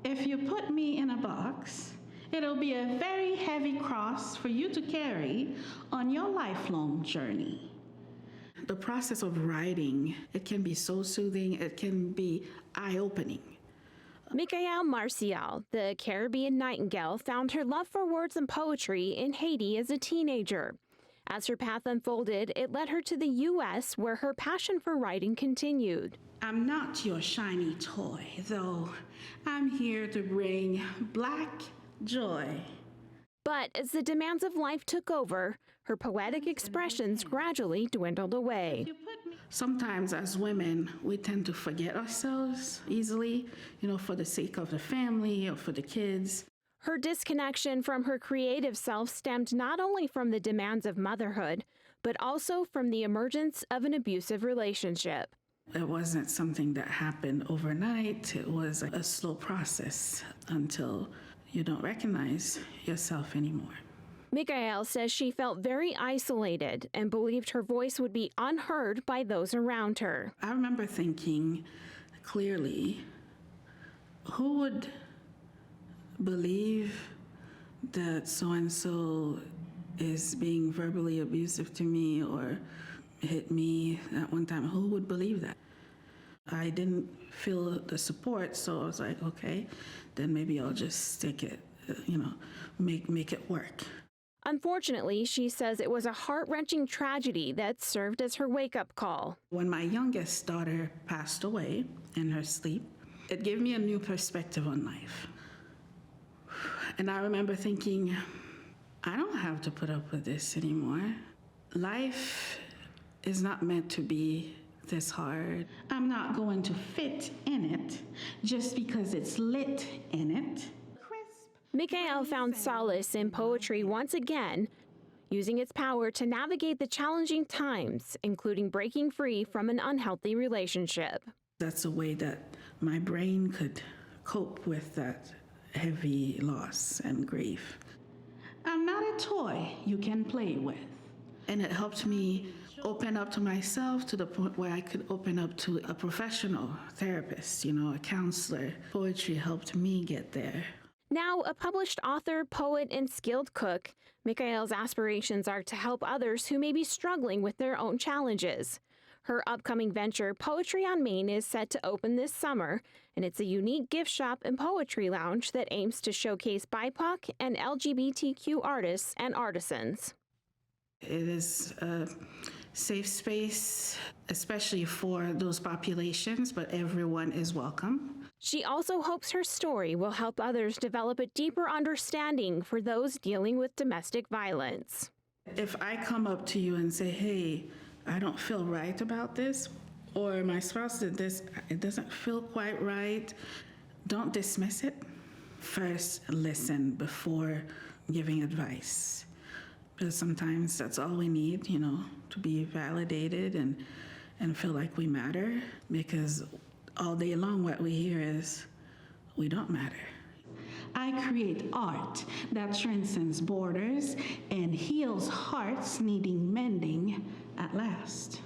If you put me in a box, it'll be a very heavy cross for you to carry on your lifelong journey. The process of writing, it can be so soothing, it can be eye-opening. Micaëlle Marcial, the Caribbean Nightingale, found her love for words and poetry in Haiti as a teenager. As her path unfolded, it led her to the U.S., where her passion for writing continued. I'm not your shiny toy, though I'm here to bring Black joy. But as the demands of life took over, her poetic expressions gradually dwindled away. Sometimes as women, we tend to forget ourselves easily, for the sake of the family or for the kids. Her disconnection from her creative self stemmed not only from the demands of motherhood, but also from the emergence of an abusive relationship. It wasn't something that happened overnight. It was a slow process until you don't recognize yourself anymore. Micaëlle says she felt very isolated and believed her voice would be unheard by those around her. I remember thinking clearly, who would believe that so-and-so is being verbally abusive to me or hit me at one time? Who would believe that? I didn't feel the support, so I was like, okay, then maybe I'll just stick it, make it work. Unfortunately, she says it was a heart-wrenching tragedy that served as her wake-up call. When my youngest daughter passed away in her sleep, it gave me a new perspective on life. And I remember thinking, I don't have to put up with this anymore. Life is not meant to be this hard. I'm not going to fit in it just because it's lit in it. Micaëlle found solace in poetry once again, using its power to navigate the challenging times, including breaking free from an unhealthy relationship. That's a way that my brain could cope with that heavy loss and grief. I'm not a toy you can play with. And it helped me open up to myself to the point where I could open up to a professional therapist, a counselor. Poetry helped me get there. Now a published author, poet, and skilled cook, Micaëlle's aspirations are to help others who may be struggling with their own challenges. Her upcoming venture, Poetry on Main, is set to open this summer, and it's a unique gift shop and poetry lounge that aims to showcase BIPOC and LGBTQ artists and artisans. It is a safe space, especially for those populations, but everyone is welcome. She also hopes her story will help others develop a deeper understanding for those dealing with domestic violence. If I come up to you and say, hey, I don't feel right about this, or my spouse did this, it doesn't feel quite right, don't dismiss it. First, listen before giving advice. Because sometimes that's all we need, to be validated and feel like we matter. Because all day long what we hear is, we don't matter. I create art that transcends borders and heals hearts needing mending at last.